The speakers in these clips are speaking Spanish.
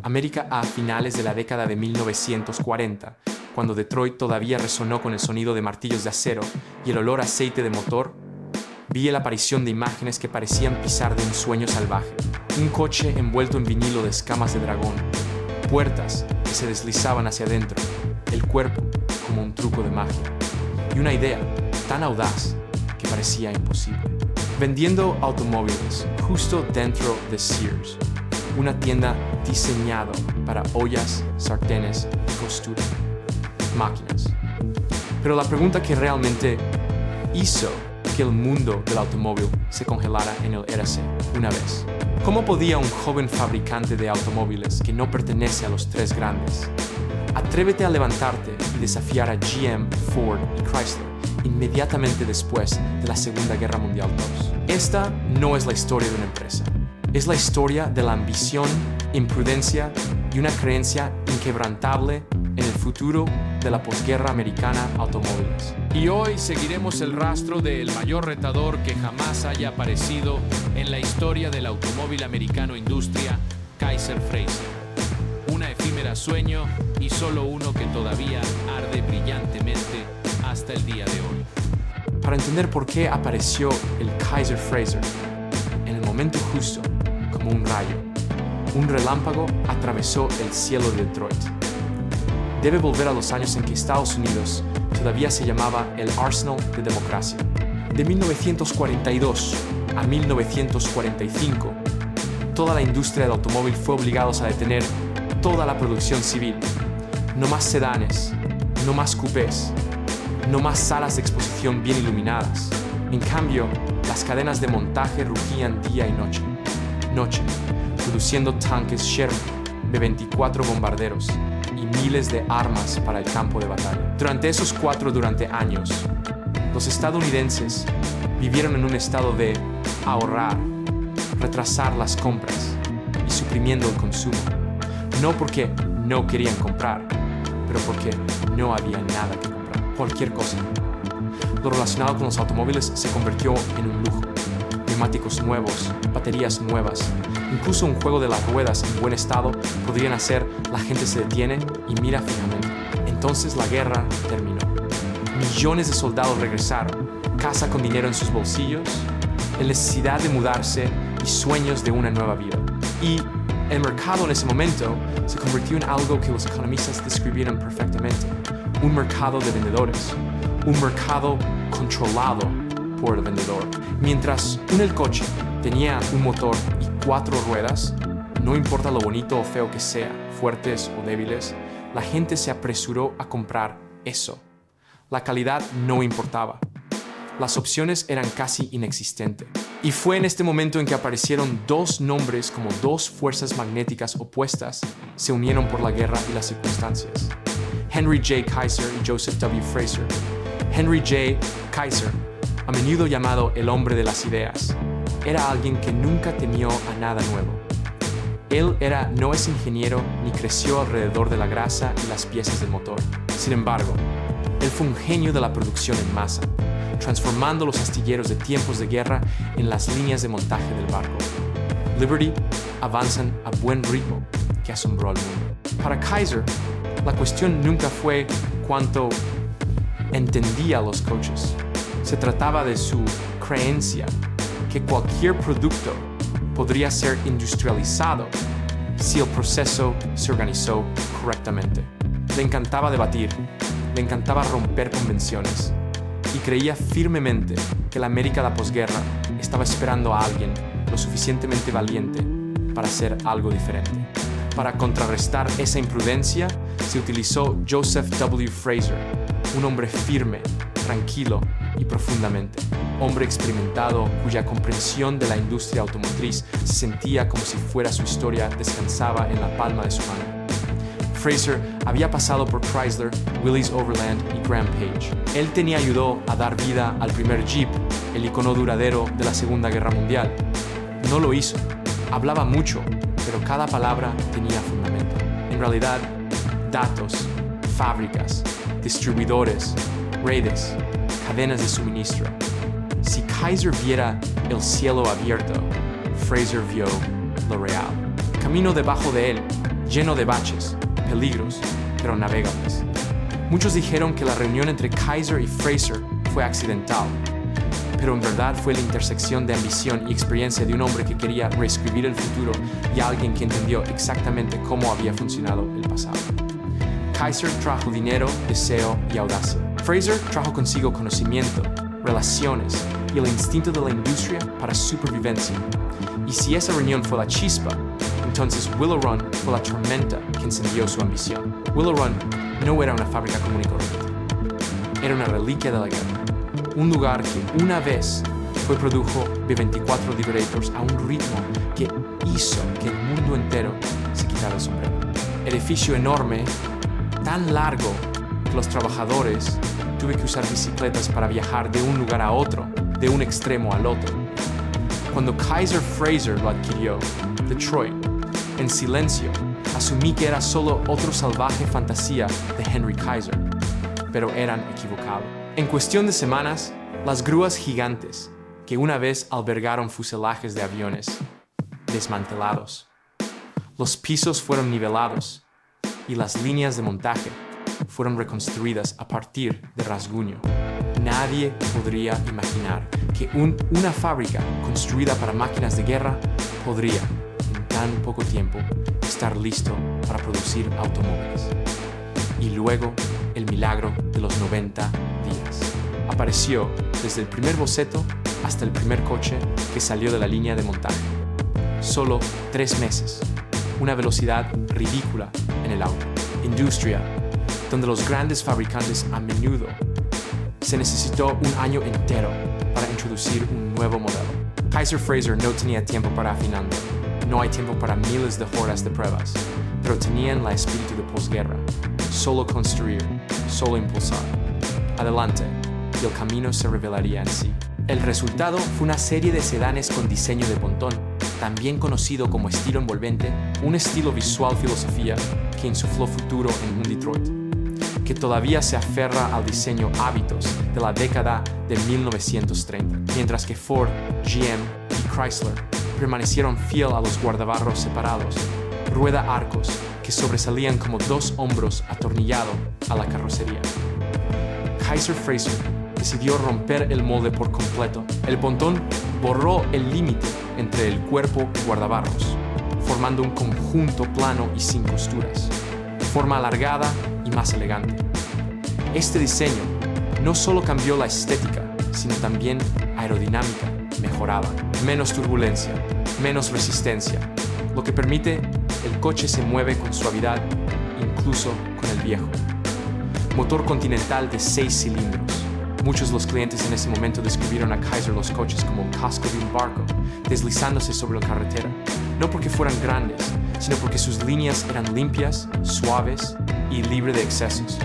América a finales de la década de 1940, cuando Detroit todavía resonó con el sonido de martillos de acero y el olor a aceite de motor, vi la aparición de imágenes que parecían pisar de un sueño salvaje. Un coche envuelto en vinilo de escamas de dragón, puertas que se deslizaban hacia adentro, el cuerpo como un truco de magia, y una idea tan audaz que parecía imposible. Vendiendo automóviles justo dentro de Sears, una tienda diseñada para ollas, sartenes y costura, máquinas. Pero la pregunta que realmente hizo que el mundo del automóvil se congelara en el érase una vez: ¿cómo podía un joven fabricante de automóviles que no pertenece a los tres grandes atrévete a levantarte y desafiar a GM, Ford y Chrysler inmediatamente después de la Segunda Guerra Mundial II? Esta no es la historia de una empresa. Es la historia de la ambición, imprudencia y una creencia inquebrantable en el futuro de la posguerra americana automóviles. Y hoy seguiremos el rastro del mayor retador que jamás haya aparecido en la historia del automóvil americano industria, Kaiser Frazer. Una efímera sueño y solo uno que todavía arde brillantemente hasta el día de hoy. Para entender por qué apareció el Kaiser Frazer en el momento justo, como un rayo, un relámpago atravesó el cielo de Detroit. Debe volver a los años en que Estados Unidos todavía se llamaba el Arsenal de democracia. De 1942 a 1945, toda la industria del automóvil fue obligada a detener toda la producción civil. No más sedanes, no más coupés, no más salas de exposición bien iluminadas. En cambio, las cadenas de montaje rugían día y noche, produciendo tanques Sherman, B-24 bombarderos y miles de armas para el campo de batalla. Durante esos años, los estadounidenses vivieron en un estado de ahorrar, retrasar las compras y suprimiendo el consumo. No porque no querían comprar, pero porque no había nada que comprar. Cualquier cosa. Lo relacionado con los automóviles se convirtió en un lujo. Neumáticos nuevos, baterías nuevas, incluso un juego de las ruedas en buen estado podrían hacer la gente se detiene y mira fijamente. Entonces la guerra terminó. Millones de soldados regresaron, casa con dinero en sus bolsillos, en necesidad de mudarse y sueños de una nueva vida. Y el mercado en ese momento se convirtió en algo que los economistas describieron perfectamente: un mercado de vendedores, un mercado controlado por el vendedor. Mientras el coche tenía un motor y 4 ruedas, no importa lo bonito o feo que sea, fuertes o débiles, la gente se apresuró a comprar eso. La calidad no importaba. Las opciones eran casi inexistentes. Y fue en este momento en que aparecieron dos nombres como dos fuerzas magnéticas opuestas se unieron por la guerra y las circunstancias: Henry J. Kaiser y Joseph W. Frazer. Henry J. Kaiser, a menudo llamado el hombre de las ideas, era alguien que nunca temió a nada nuevo. Él no es ingeniero ni creció alrededor de la grasa y las piezas del motor. Sin embargo, él fue un genio de la producción en masa, transformando los astilleros de tiempos de guerra en las líneas de montaje del barco. Liberty avanzan a buen ritmo que asombró al mundo. Para Kaiser, la cuestión nunca fue cuánto entendía los coches. Se trataba de su creencia que cualquier producto podría ser industrializado si el proceso se organizó correctamente. Le encantaba debatir, le encantaba romper convenciones y creía firmemente que la América de la posguerra estaba esperando a alguien lo suficientemente valiente para hacer algo diferente. Para contrarrestar esa imprudencia, se utilizó Joseph W. Frazer, un hombre firme, tranquilo y profundamente. Hombre experimentado cuya comprensión de la industria automotriz se sentía como si fuera su historia descansaba en la palma de su mano. Frazer había pasado por Chrysler, Willys Overland y Graham Page. Él ayudó a dar vida al primer Jeep, el icono duradero de la Segunda Guerra Mundial. No lo hizo. Hablaba mucho, pero cada palabra tenía fundamento. En realidad, datos, fábricas, distribuidores, redes, cadenas de suministro. Si Kaiser viera el cielo abierto, Frazer vio lo real. Camino debajo de él, lleno de baches, peligros, pero navegables. Muchos dijeron que la reunión entre Kaiser y Fraser fue accidental, pero en verdad fue la intersección de ambición y experiencia de un hombre que quería reescribir el futuro y alguien que entendió exactamente cómo había funcionado el pasado. Kaiser trajo dinero, deseo y audacia. Fraser trajo consigo conocimiento, relaciones y el instinto de la industria para supervivencia. Y si esa reunión fue la chispa, entonces Willow Run fue la tormenta que encendió su ambición. Willow Run no era una fábrica común y corriente. Era una reliquia de la guerra. Un lugar que una vez produjo B-24 Liberators a un ritmo que hizo que el mundo entero se quitara el sombrero. Edificio enorme, tan largo que los trabajadores tuvieron que usar bicicletas para viajar de un lugar a otro, de un extremo al otro. Cuando Kaiser Fraser lo adquirió, Detroit, en silencio, asumí que era solo otro salvaje fantasía de Henry Kaiser, pero eran equivocados. En cuestión de semanas, las grúas gigantes, que una vez albergaron fuselajes de aviones, desmantelados. Los pisos fueron nivelados y las líneas de montaje fueron reconstruidas a partir de rasguño. Nadie podría imaginar que una fábrica construida para máquinas de guerra podría, en tan poco tiempo, estar listo para producir automóviles. Y luego, el milagro de los 90 días. Apareció desde el primer boceto hasta el primer coche que salió de la línea de montaje. Solo 3 meses, una velocidad ridícula en el auto. Industria, donde los grandes fabricantes a menudo se necesitó un año entero para introducir un nuevo modelo. Kaiser Fraser no tenía tiempo para afinando, no hay tiempo para miles de horas de pruebas, pero tenían la espíritu de posguerra, solo construir, solo impulsar. Adelante, y el camino se revelaría en sí. El resultado fue una serie de sedanes con diseño de pontón, también conocido como estilo envolvente, un estilo visual filosofía que insufló futuro en un Detroit, que todavía se aferra al diseño hábitos de la década de 1930, mientras que Ford, GM y Chrysler permanecieron fiel a los guardabarros separados, rueda arcos que sobresalían como 2 hombros atornillados a la carrocería. Kaiser Fraser decidió romper el molde por completo. El pontón borró el límite entre el cuerpo y guardabarros, formando un conjunto plano y sin costuras, forma alargada y más elegante. Este diseño no solo cambió la estética, sino también aerodinámica mejorada. Menos turbulencia, menos resistencia, lo que permite el coche se mueve con suavidad, incluso con el viejo. Motor continental de 6 cilindros. Muchos de los clientes en ese momento describieron a Kaiser los coches como el casco de un barco, deslizándose sobre la carretera, no porque fueran grandes, sino porque sus líneas eran limpias, suaves y libres de excesos.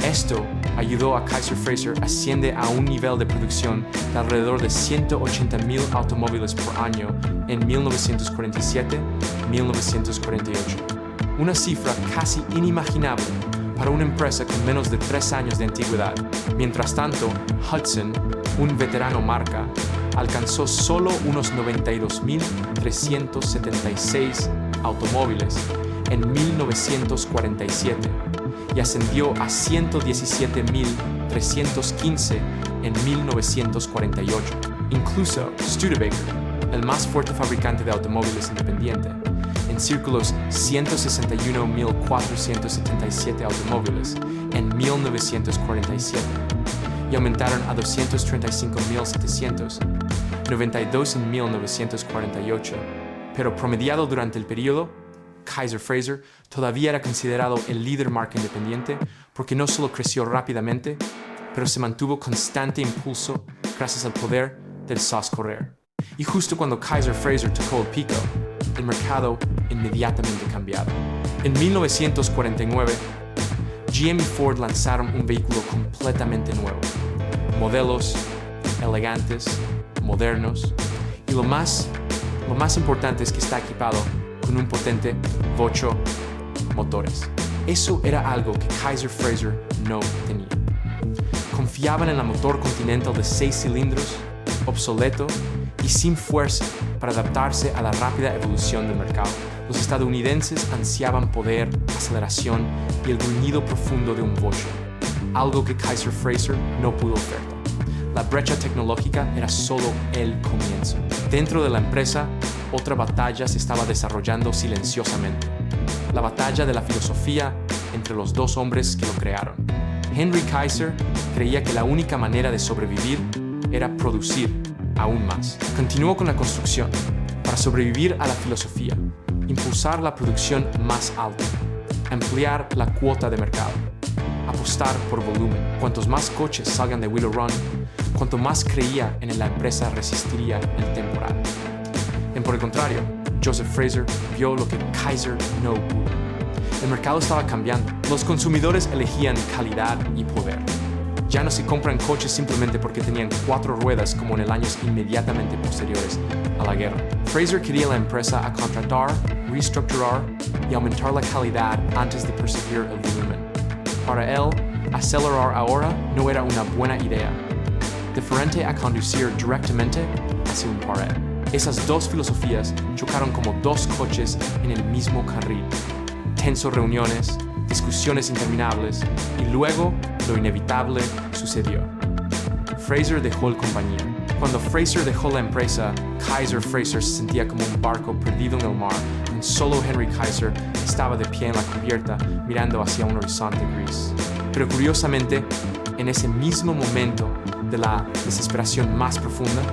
Esto ayudó a Kaiser Fraser asciende a un nivel de producción de alrededor de 180,000 automóviles por año en 1947-1948, una cifra casi inimaginable para una empresa con menos de 3 años de antigüedad. Mientras tanto, Hudson, un veterano marca, alcanzó solo unos 92,376 automóviles en 1947 y ascendió a 117,315 en 1948. Incluso Studebaker, el más fuerte fabricante de automóviles independiente, en círculos 161,477 automóviles en 1947 y aumentaron a 235,700, 92 en 1948, pero promediado durante el periodo, Kaiser Fraser todavía era considerado el líder marca independiente porque no solo creció rápidamente, pero se mantuvo constante impulso gracias al poder del SAS correr. Y justo cuando Kaiser Fraser tocó el pico, el mercado inmediatamente cambiado. En 1949, GM y Ford lanzaron un vehículo completamente nuevo. Modelos elegantes, modernos, y lo más importante es que está equipado con un potente 8 motores. Eso era algo que Kaiser Fraser no tenía. Confiaban en el motor Continental de 6 cilindros, obsoleto y sin fuerza para adaptarse a la rápida evolución del mercado. Los estadounidenses ansiaban poder, aceleración y el gruñido profundo de un Volvo, algo que Kaiser Frazer no pudo ofertar. La brecha tecnológica era solo el comienzo. Dentro de la empresa, otra batalla se estaba desarrollando silenciosamente. La batalla de la filosofía entre los dos hombres que lo crearon. Henry Kaiser creía que la única manera de sobrevivir era producir aún más. Continuó con la construcción para sobrevivir a la filosofía, impulsar la producción más alta, ampliar la cuota de mercado, apostar por volumen. Cuantos más coches salgan de Willow Run, cuanto más creía en la empresa resistiría el temporal. Por el contrario, Joseph Frazer vio lo que Kaiser no pudo. El mercado estaba cambiando. Los consumidores elegían calidad y poder. Ya no se compran coches simplemente porque tenían 4 ruedas como en los años inmediatamente posteriores a la guerra. Frazer quería la empresa a contratar, reestructurar y aumentar la calidad antes de perseguir el volumen. Para él, acelerar ahora no era una buena idea, diferente a conducir directamente hacia un pared. Esas dos filosofías chocaron como dos coches en el mismo carril. Tensos reuniones, discusiones interminables y luego lo inevitable sucedió. Frazer dejó la compañía. Cuando Frazer dejó la empresa, Kaiser Frazer se sentía como un barco perdido en el mar. Y solo Henry Kaiser estaba de pie en la cubierta mirando hacia un horizonte gris. Pero curiosamente, en ese mismo momento de la desesperación más profunda,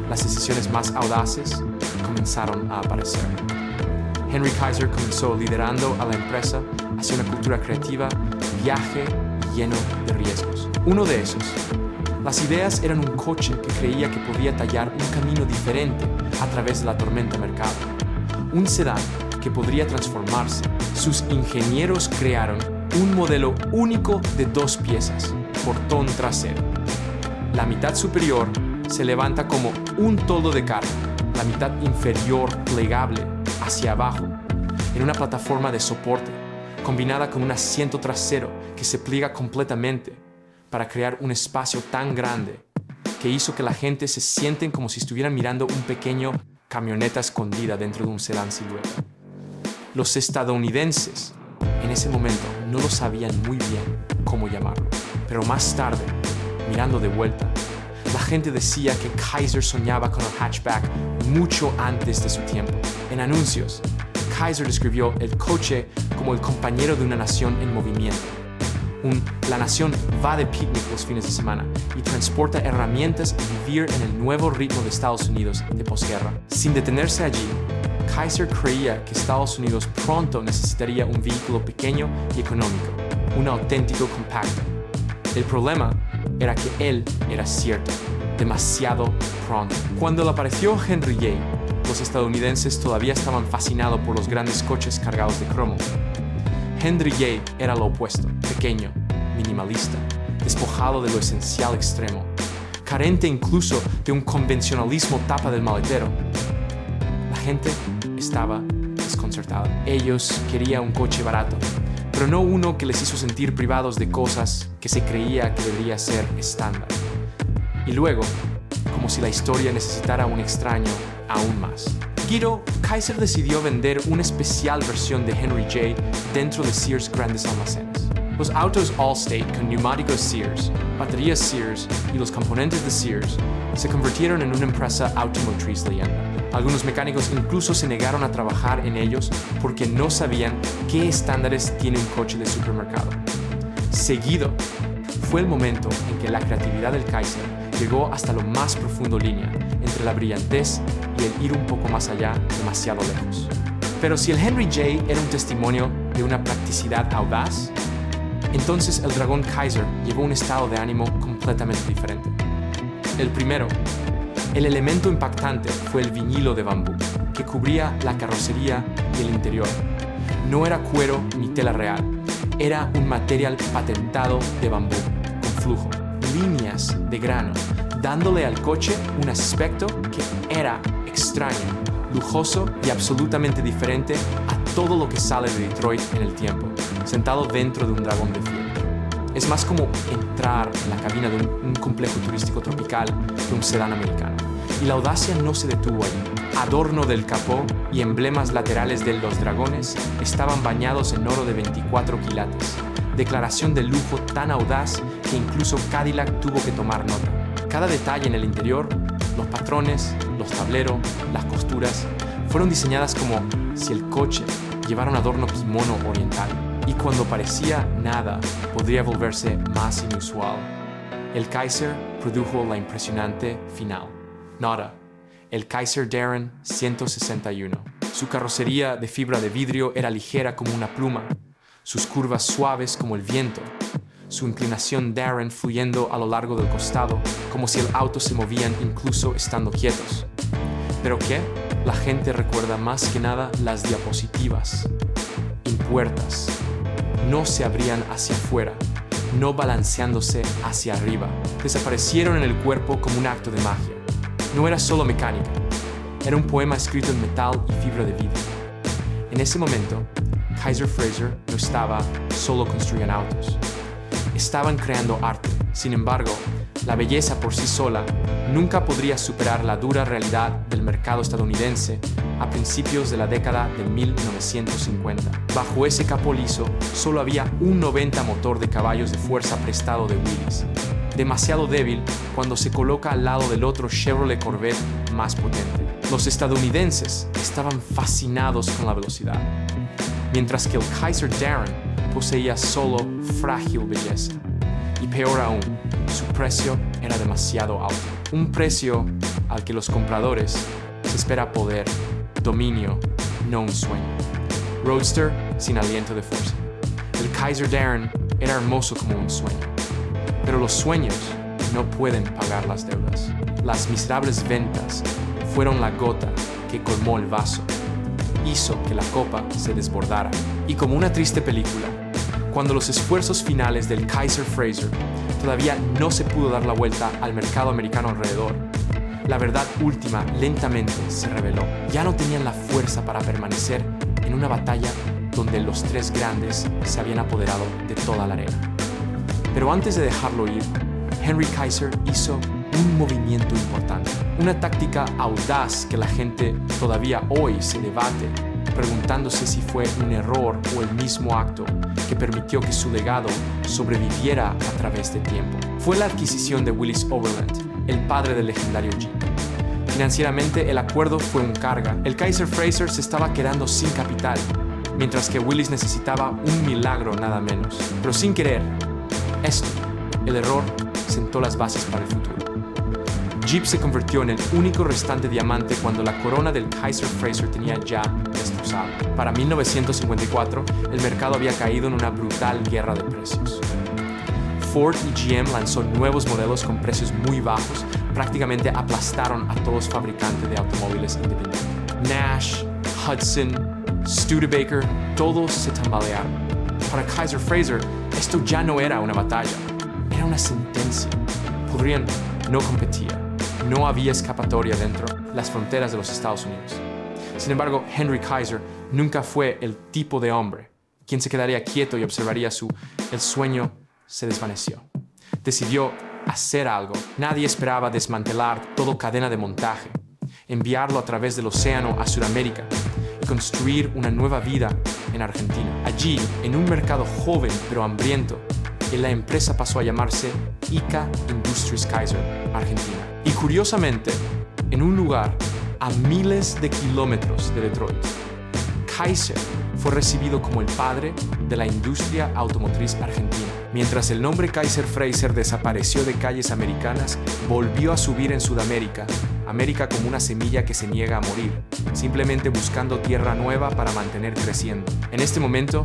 las decisiones más audaces comenzaron a aparecer. Henry Kaiser comenzó liderando a la empresa hacia una cultura creativa, viaje y lleno de riesgos. Uno de esos, las ideas eran un coche que creía que podía tallar un camino diferente a través de la tormenta mercado. Un sedán que podría transformarse. Sus ingenieros crearon un modelo único de 2 piezas, portón trasero. La mitad superior se levanta como un toldo de carga, la mitad inferior plegable hacia abajo, en una plataforma de soporte, combinada con un asiento trasero que se pliega completamente para crear un espacio tan grande que hizo que la gente se sienten como si estuvieran mirando un pequeño camioneta escondida dentro de un sedán silueta. Los estadounidenses en ese momento no lo sabían muy bien cómo llamarlo, pero más tarde, mirando de vuelta, la gente decía que Kaiser soñaba con el hatchback mucho antes de su tiempo. En anuncios, Kaiser describió el coche como el compañero de una nación en movimiento. La nación va de picnic los fines de semana y transporta herramientas y vivir en el nuevo ritmo de Estados Unidos de posguerra. Sin detenerse allí, Kaiser creía que Estados Unidos pronto necesitaría un vehículo pequeño y económico, un auténtico compacto. El problema era que él era cierto, demasiado pronto. Cuando apareció Henry J., los estadounidenses todavía estaban fascinados por los grandes coches cargados de cromo. Henry J. era lo opuesto, pequeño, minimalista, despojado de lo esencial extremo, carente incluso de un convencionalismo tapa del maletero. La gente estaba desconcertada. Ellos querían un coche barato, pero no uno que les hizo sentir privados de cosas que se creía que debería ser estándar. Y luego, como si la historia necesitara un extraño aún más. Guido, Kaiser decidió vender una especial versión de Henry J. dentro de Sears Grandes Almacenes. Los autos Allstate con neumáticos Sears, baterías Sears y los componentes de Sears se convirtieron en una empresa automotriz leyenda. Algunos mecánicos incluso se negaron a trabajar en ellos porque no sabían qué estándares tiene un coche de supermercado. Seguido, fue el momento en que la creatividad del Kaiser llegó hasta lo más profundo línea entre la brillantez y el ir un poco más allá, demasiado lejos. Pero si el Henry J. era un testimonio de una practicidad audaz, entonces el dragón Kaiser llevó un estado de ánimo completamente diferente. El primero, el elemento impactante fue el vinilo de bambú, que cubría la carrocería y el interior. No era cuero ni tela real, era un material patentado de bambú, con flujo, líneas de grano, dándole al coche un aspecto que era extraño, lujoso y absolutamente diferente a todo lo que sale de Detroit en el tiempo, sentado dentro de un dragón de fiel. Es más como entrar en la cabina de un complejo turístico tropical que un sedán americano. Y la audacia no se detuvo allí. adorno del capó y emblemas laterales de los dragones estaban bañados en oro de 24 quilates. Declaración de lujo tan audaz que incluso Cadillac tuvo que tomar nota. Cada detalle en el interior, los patrones, los tableros, las costuras, fueron diseñadas como si el coche llevara un adorno kimono oriental. Y cuando parecía nada, podría volverse más inusual. El Kaiser produjo la impresionante final. Nada. El Kaiser Darren 161. Su carrocería de fibra de vidrio era ligera como una pluma, sus curvas suaves como el viento, su inclinación Darren fluyendo a lo largo del costado, como si el auto se movían incluso estando quietos. ¿Pero qué? La gente recuerda más que nada las diapositivas. Impuertas. No se abrían hacia afuera, no balanceándose hacia arriba. Desaparecieron en el cuerpo como un acto de magia. No era solo mecánica, era un poema escrito en metal y fibra de vidrio. En ese momento, Kaiser Frazer no estaba solo construyendo autos. Estaban creando arte. Sin embargo, la belleza por sí sola nunca podría superar la dura realidad del mercado estadounidense a principios de la década de 1950. Bajo ese capó liso, solo había un 90 motor de caballos de fuerza prestado de Willys. Demasiado débil cuando se coloca al lado del otro Chevrolet Corvette más potente. Los estadounidenses estaban fascinados con la velocidad, mientras que el Kaiser Darren poseía solo frágil belleza. Y peor aún, su precio era demasiado alto. Un precio al que los compradores se espera poder, dominio, no un sueño. Roadster sin aliento de fuerza. El Kaiser Darren era hermoso como un sueño. Pero los sueños no pueden pagar las deudas. Las miserables ventas fueron la gota que colmó el vaso. Hizo que la copa se desbordara. Y como una triste película, cuando los esfuerzos finales del Kaiser Frazer todavía no se pudo dar la vuelta al mercado americano alrededor, la verdad última lentamente se reveló. Ya no tenían la fuerza para permanecer en una batalla donde los tres grandes se habían apoderado de toda la arena. Pero antes de dejarlo ir, Henry Kaiser hizo un movimiento importante, una táctica audaz que la gente todavía hoy se debate, preguntándose si fue un error o el mismo acto que permitió que su legado sobreviviera a través del tiempo. Fue la adquisición de Willys Overland, el padre del legendario Jeep. Financieramente, el acuerdo fue un carga. El Kaiser Frazer se estaba quedando sin capital, mientras que Willys necesitaba un milagro nada menos. Pero sin querer, el error sentó las bases para el futuro. Jeep se convirtió en el único restante diamante cuando la corona del Kaiser Frazer tenía ya destrozado. Para 1954, el mercado había caído en una brutal guerra de precios. Ford y GM lanzó nuevos modelos con precios muy bajos, prácticamente aplastaron a todos los fabricantes de automóviles independientes. Nash, Hudson, Studebaker, todos se tambalearon. Para Kaiser Frazer, esto ya no era una batalla, era una sentencia. Podrían no competir. No había escapatoria dentro de las fronteras de los Estados Unidos. Sin embargo, Henry Kaiser nunca fue el tipo de hombre quien se quedaría quieto y observaría el sueño se desvaneció. Decidió hacer algo. Nadie esperaba desmantelar toda cadena de montaje, enviarlo a través del océano a Sudamérica y construir una nueva vida en Argentina. Allí, en un mercado joven pero hambriento, la empresa pasó a llamarse ICA Industries Kaiser, Argentina. Y curiosamente, en un lugar a miles de kilómetros de Detroit, Kaiser fue recibido como el padre de la industria automotriz argentina. Mientras el nombre Kaiser Frazer desapareció de calles americanas, volvió a subir en Sudamérica, América como una semilla que se niega a morir, simplemente buscando tierra nueva para mantener creciendo. En este momento,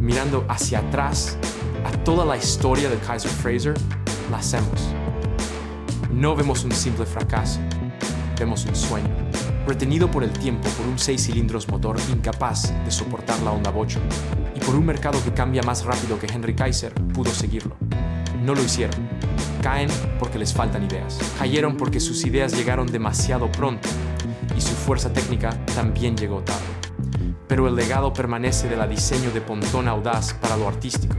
mirando hacia atrás, a toda la historia del Kaiser Frazer, la hacemos. No vemos un simple fracaso, vemos un sueño, retenido por el tiempo por un 6 cilindros motor incapaz de soportar la onda bocho, y por un mercado que cambia más rápido que Henry Kaiser pudo seguirlo. No lo hicieron. Caen porque les faltan ideas. Cayeron porque sus ideas llegaron demasiado pronto, y su fuerza técnica también llegó tarde. Pero el legado permanece de la diseño de pontón audaz para lo artístico,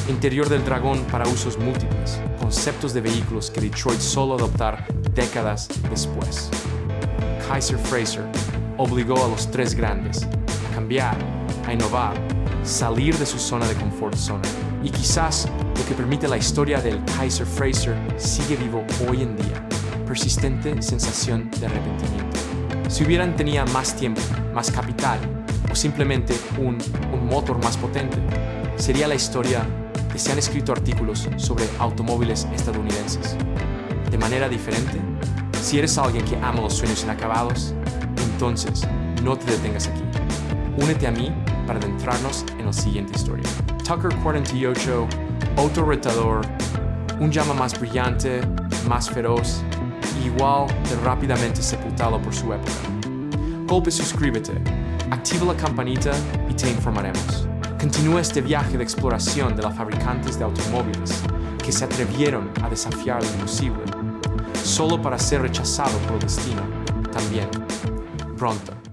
interior del dragón para usos múltiples, conceptos de vehículos que Detroit solo adoptar décadas después. Kaiser Frazer obligó a los tres grandes a cambiar, a innovar, salir de su zona de confort zona. Y quizás lo que permite la historia del Kaiser Frazer sigue vivo hoy en día, persistente sensación de arrepentimiento. Si hubieran tenido más tiempo, más capital o simplemente un motor más potente, sería la historia de se han escrito artículos sobre automóviles estadounidenses. De manera diferente, si eres alguien que ama los sueños inacabados, entonces no te detengas aquí. Únete a mí para adentrarnos en la siguiente historia. Tucker 48, otro retador, un llama más brillante, más feroz, igual de rápidamente sepultado por su época. Golpe suscríbete, activa la campanita y te informaremos. Continúa este viaje de exploración de los fabricantes de automóviles que se atrevieron a desafiar lo imposible, solo para ser rechazado por el destino, también, pronto.